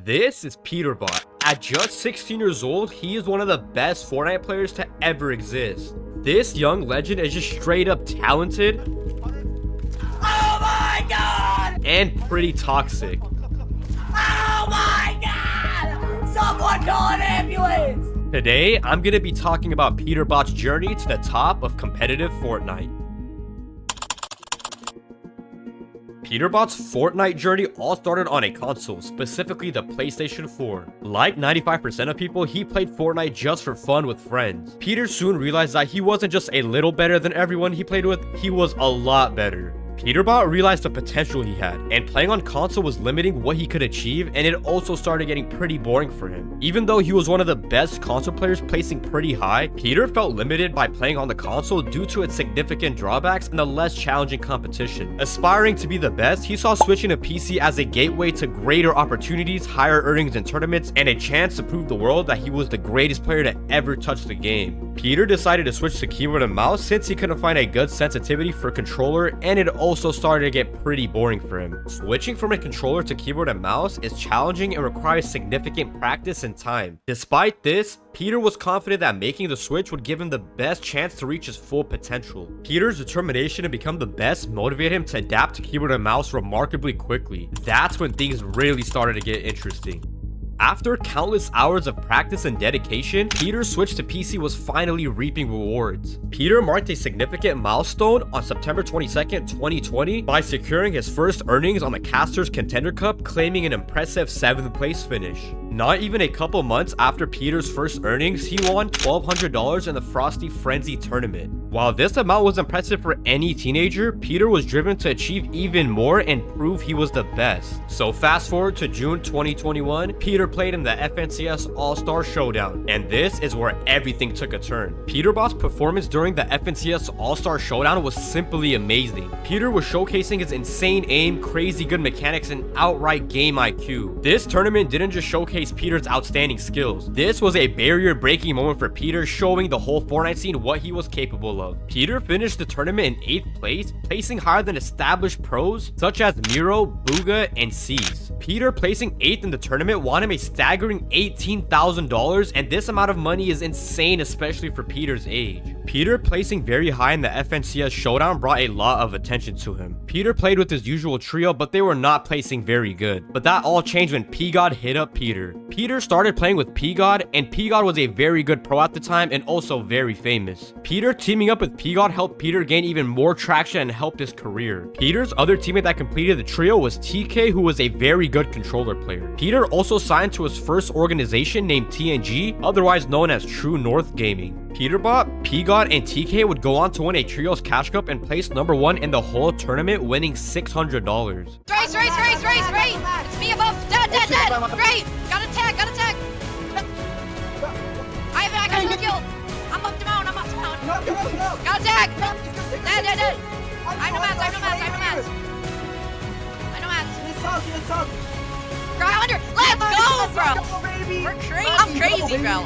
This is Peterbot. At just 16 years old, he is one of the best Fortnite players to ever exist. This young legend is just straight up talented. Oh my god! And pretty toxic. Oh my god! Someone call an ambulance! Today, I'm gonna be talking about Peterbot's journey to the top of competitive Fortnite. Peterbot's Fortnite journey all started on a console, specifically the PlayStation 4. Like 95% of people, he played Fortnite just for fun with friends. Peter soon realized that he wasn't just a little better than everyone he played with, he was a lot better. Peterbot realized the potential he had, and playing on console was limiting what he could achieve, and it also started getting pretty boring for him. Even though he was one of the best console players placing pretty high, Peter felt limited by playing on the console due to its significant drawbacks and the less challenging competition. Aspiring to be the best, he saw switching to PC as a gateway to greater opportunities, higher earnings in tournaments, and a chance to prove the world that he was the greatest player to ever touch the game. Peter decided to switch to keyboard and mouse since he couldn't find a good sensitivity for controller, and it also started to get pretty boring for him. Switching from a controller to keyboard and mouse is challenging and requires significant practice and time. Despite this, Peter was confident that making the switch would give him the best chance to reach his full potential. Peter's determination to become the best motivated him to adapt to keyboard and mouse remarkably quickly. That's when things really started to get interesting. After countless hours of practice and dedication, Peter's switch to PC was finally reaping rewards. Peter marked a significant milestone on September 22nd, 2020 by securing his first earnings on the Casters Contender Cup, claiming an impressive 7th place finish. Not even a couple months after Peter's first earnings, he won $1,200 in the Frosty Frenzy tournament. While this amount was impressive for any teenager, Peter was driven to achieve even more and prove he was the best. So fast forward to June 2021, Peter played in the FNCS All-Star Showdown, and this is where everything took a turn. Peterbot's performance during the FNCS All-Star Showdown was simply amazing. Peter was showcasing his insane aim, crazy good mechanics, and outright game IQ. This tournament didn't just showcase Peter's outstanding skills. This was a barrier-breaking moment for Peter, showing the whole Fortnite scene what he was capable of. Peter finished the tournament in 8th place, placing higher than established pros such as Miro, Pgod, and C's. Peter placing 8th in the tournament won him a staggering $18,000, and this amount of money is insane, especially for Peter's age. Peter placing very high in the FNCS Showdown brought a lot of attention to him. Peter played with his usual trio, but they were not placing very good. But that all changed when Pgod hit up Peter. Peter started playing with Pgod, and Pgod was a very good pro at the time and also very famous. Peter teaming up with Pgod helped Peter gain even more traction and helped his career. Peter's other teammate that completed the trio was TK, who was a very good controller player. Peter also signed to his first organization named TNG, otherwise known as True North Gaming. Peterbot, Pgod, and TK would go on to win a Trios Cash Cup and place number 1 in the whole tournament, winning $600. Race! It's me above! Dead! Great! Got a tag! I got no kill! I'm up to mount! Got a tag! Dead! I know mats! Cry under! Let's go, bro! We're crazy! I'm crazy, bro!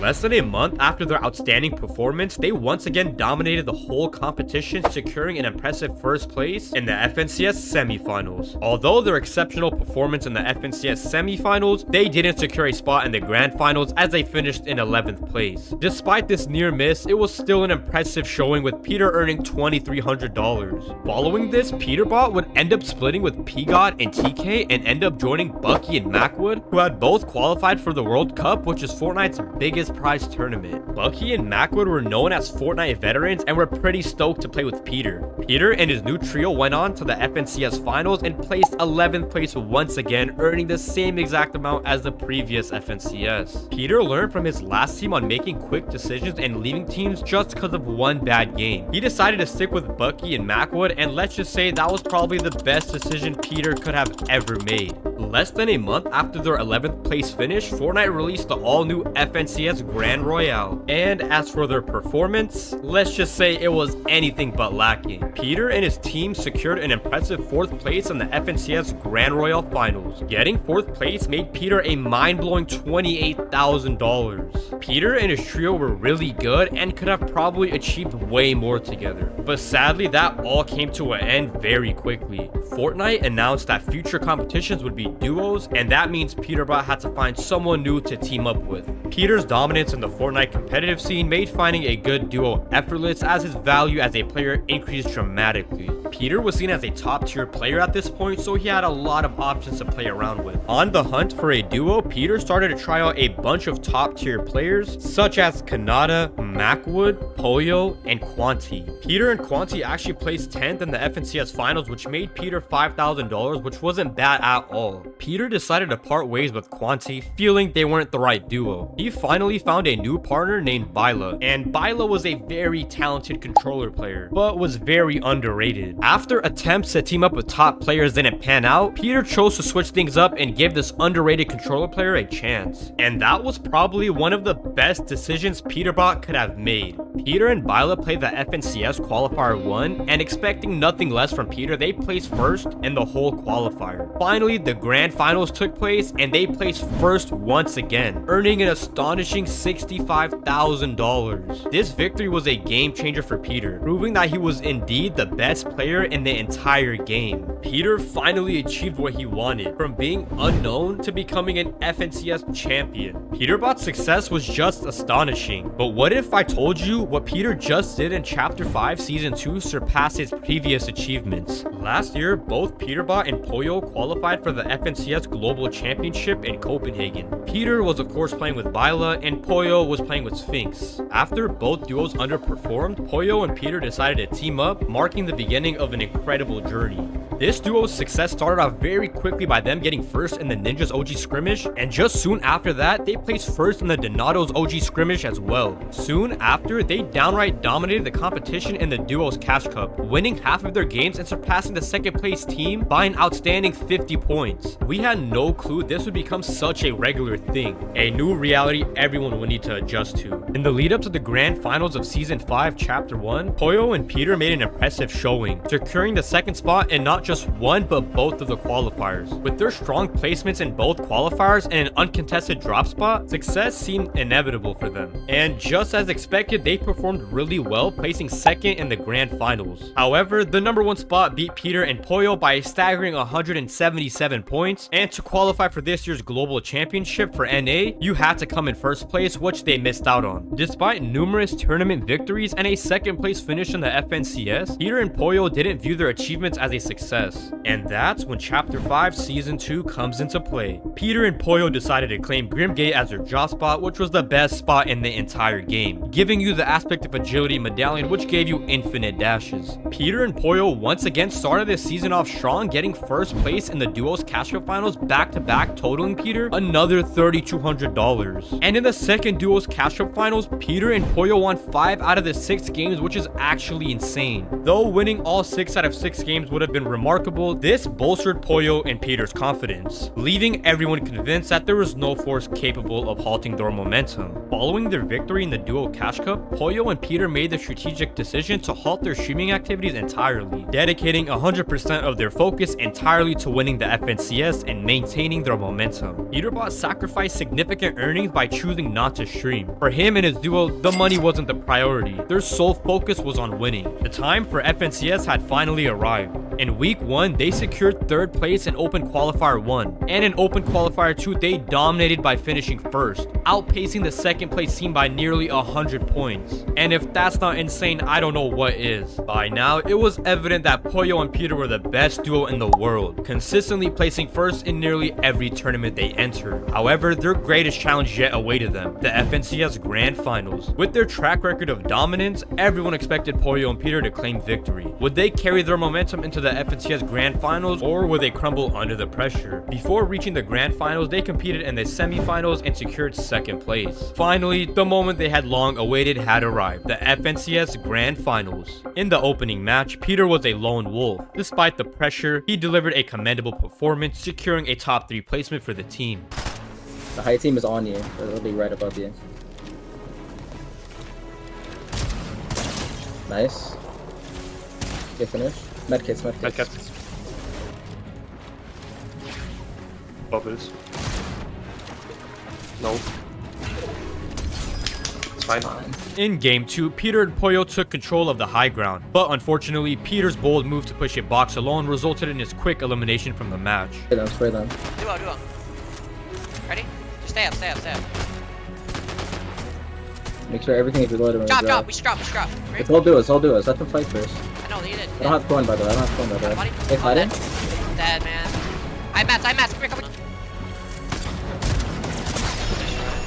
Less than a month after their outstanding performance, they once again dominated the whole competition, securing an impressive first place in the FNCS semifinals. Although their exceptional performance in the FNCS semifinals, they didn't secure a spot in the grand finals as they finished in 11th place. Despite this near miss, it was still an impressive showing, with Peter earning $2,300. Following this, Peterbot would end up splitting with Pgod and TK and end up joining Bucky and Macwood, who had both qualified for the World Cup, which is Fortnite's biggest prize tournament. Bucky and Macwood were known as Fortnite veterans and were pretty stoked to play with Peter. Peter and his new trio went on to the FNCS finals and placed 11th place once again, earning the same exact amount as the previous FNCS. Peter learned from his last team on making quick decisions and leaving teams just because of one bad game. He decided to stick with Bucky and Macwood, and let's just say that was probably the best decision Peter could have ever made. Less than a month after their 11th place finish, Fortnite released the all-new FNCS Grand Royale. And as for their performance, let's just say it was anything but lacking. Peter and his team secured an impressive 4th place in the FNCS Grand Royale Finals. Getting 4th place made Peter a mind-blowing $28,000. Peter and his trio were really good and could have probably achieved way more together. But sadly, that all came to an end very quickly. Fortnite announced that future competitions would be duos, and that means Peterbot had to find someone new to team up with. Peter's dominance in the Fortnite competitive scene made finding a good duo effortless, as his value as a player increased dramatically. Peter was seen as a top tier player at this point, so he had a lot of options to play around with. On the hunt for a duo, Peter started to try out a bunch of top tier players such as Kanata, Macwood, Poyo, and Quanti. Peter and Quanti actually placed 10th in the FNCS finals, which made Peter $5,000, which wasn't bad at all. Peter decided to part ways with Quanti, feeling they weren't the right duo. He finally found a new partner named Byla, and Byla was a very talented controller player, but was very underrated. After attempts to team up with top players didn't pan out, Peter chose to switch things up and give this underrated controller player a chance. And that was probably one of the best decisions Peterbot could have made. Peter and Byla played the FNCS Qualifier 1, and expecting nothing less from Peter, they placed first in the whole qualifier. Finally, the grand finals took place, and they placed first once again, earning an astonishing $65,000. This victory was a game changer for Peter, proving that he was indeed the best player in the entire game. Peter finally achieved what he wanted, from being unknown to becoming an FNCS champion. Peterbot's success was just astonishing, but what if I told you what Peter just did in Chapter 5 Season 2 surpassed his previous achievements? Last year, both Peterbot and Poyo qualified for the FNCS Global Championship in Copenhagen. Peter was of course playing with Byla, and Poyo was playing with Sphinx. After both duos underperformed, Poyo and Peter decided to team up, marking the beginning of an incredible journey. This duo's success started off very quickly by them getting first in the Ninjas OG Scrimmage, and just soon after that, they placed first in the Donato's OG Scrimmage as well. Soon after, they downright dominated the competition in the duo's Cash Cup, winning half of their games and surpassing the second place team by an outstanding 50 points. We had no clue this would become such a regular thing, a new reality everyone would need to adjust to. In the lead up to the grand finals of Season 5 Chapter 1, Poyo and Peter made an impressive showing, securing the second spot in not just one but both of the qualifiers. With their strong placements in both qualifiers and an uncontested drop spot, success seemed inevitable for them. And just as expected, they performed really well, placing second in the grand finals. However, the number one spot beat Peter and Poyo by a staggering 177 points, and to qualify for this year's global championship for NA, you had to come in first place, which they missed out on. Despite numerous tournament victories and a second place finish in the FNCS, Peter and Poyo didn't view their achievements as a success. And that's when Chapter 5 Season 2 comes into play. Peter and Poyo decided to claim Grimgate as their drop spot, which was the best spot in the entire game, giving you the aspect of agility medallion, which gave you infinite dashes. Peter and Poyo once again started this season off strong, getting first place in the duos Cash Cup finals back-to-back, totaling Peter another $3,200. And in the second duos Cash Cup finals, Peter and Poyo won 5 out of the 6 games, which is actually insane. Though winning all 6 out of 6 games would have been remarkable, this bolstered Poyo and Peter's confidence, leaving everyone convinced that there was no force capable of halting their momentum. Following their victory in the duo Cash Cup, Poyo and Peter made the strategic decision to halt their streaming activities entirely, dedicating 100% of their focus entirely to winning the FNCS and maintaining their momentum. Peterbot sacrificed significant earnings by choosing not to stream. For him and his duo, the money wasn't the priority. Their sole focus was on winning. The time for FNCS had finally arrived. In week 1, they secured 3rd place in Open Qualifier 1, and in Open Qualifier 2, they dominated by finishing first, outpacing the second place team by nearly 100 points. And if that's not insane, I don't know what is. By now, it was evident that Poyo and Peter were the best duo in the world, consistently placing first in nearly every tournament they entered. However, their greatest challenge yet awaited them, the FNCS Grand Finals. With their track record of dominance, everyone expected Poyo and Peter to claim victory. Would they carry their momentum into the FNCS Grand Finals, or would they crumble under the pressure? Before reaching the Grand Finals, they competed in the semifinals and secured 2nd place. Finally, the moment they had long awaited had arrived, the FNCS Grand Finals. In the opening match, Peter was a lone wolf. Despite the pressure, he delivered a commendable performance, securing a top 3 placement for the team. The high team is on you, so it'll be right above you. Nice. Good finish. Medkits. Medkits. Bubbles. No. It's fine. In game 2, Peter and Poyo took control of the high ground, but unfortunately, Peter's bold move to push a box alone resulted in his quick elimination from the match. Spray them. Duo. Ready? Just stay up. Make sure everything is reloaded when we Drop. We should drop. Ready? It's all duos. Let them fight first. I know, you did. I don't have coin, by the way. Buddy? They fighting? Dead, man. I match. Come here, come on.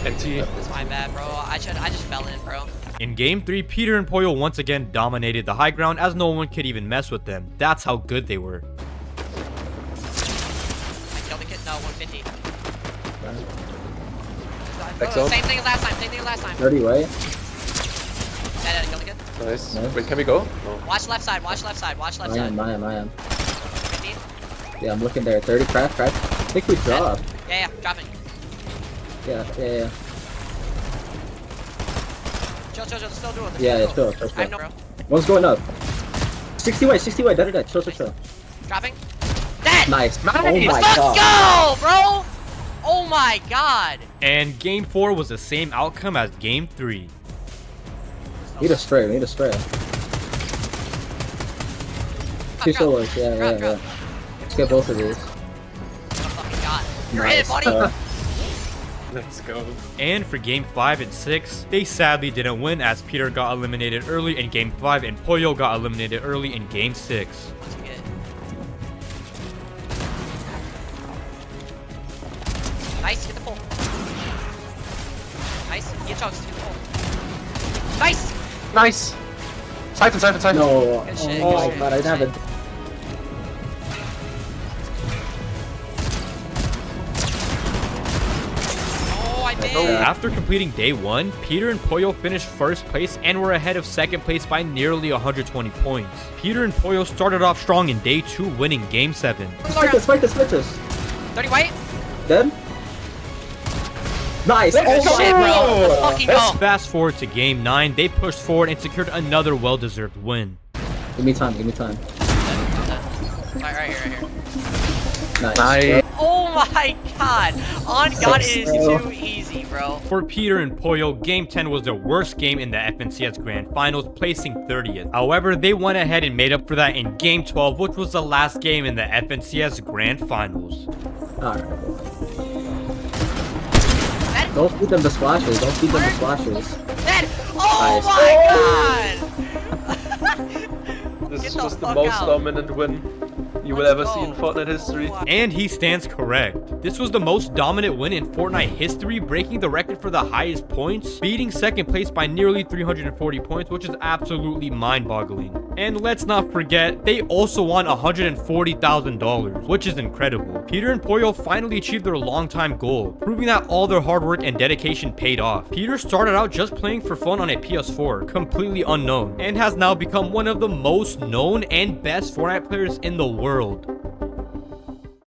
Empty. That's my bad, bro. I just fell in, bro. In game 3, Peter and Poyo once again dominated the high ground as no one could even mess with them. That's how good they were. I killed the kid. No, 150. Exo. Same thing as last time. 30 way. Dead, killed the kid. Nice. Nice. Wait, can we go? No. Watch left side. I am. 15. Yeah, I'm looking there. 30 crack. I think we dropped. Yeah, dropping. Yeah. Chill, still doing this. Yeah, chill. I have no, bro. One's going up. 60 way. Dead. Chill. Dropping. Dead! Nice. Oh my Let's god. go, bro! Oh my god! And game 4 was the same outcome as game 3. We need a spray. Two Drop. solos. Yeah. Drop. Let's get both of these. Fucking god. You're in it, buddy! Let's go. And for game 5 and 6, they sadly didn't win as Peter got eliminated early in game 5 and Poyo got eliminated early in game 6. Let's get it. Nice, get the pull. Nice, get chunks, get the pull. Nice! Siphon. No. Good shit, Oh good my shit, god. I good didn't have shit. it. Oh, I did! After completing day 1, Peter and Poyo finished first place and were ahead of second place by nearly 120 points. Peter and Poyo started off strong in day 2, winning game 7. Fight this. 30 white? Dead? Nice. Good shit, bro. Let's fucking go. Fast forward to game 9, they pushed forward and secured another well-deserved win. Give me time. Right here. Nice. Oh my god! On god, it is too easy, bro. For Peter and Poyo, game 10 was their worst game in the FNCS Grand Finals, placing 30th. However, they went ahead and made up for that in game 12, which was the last game in the FNCS Grand Finals. Alright. Don't feed them the splashes. Dead! Oh Nice. my god! This Get was the the fuck most out. dominant win you will ever see in Fortnite history. And he stands correct. This was the most dominant win in Fortnite history, breaking the record for the highest points, beating second place by nearly 340 points, which is absolutely mind-boggling. And let's not forget, they also won $140,000, which is incredible. Peter and Poyo finally achieved their long-time goal, proving that all their hard work and dedication paid off. Peter started out just playing for fun on a PS4, completely unknown, and has now become one of the most known and best Fortnite players in the world.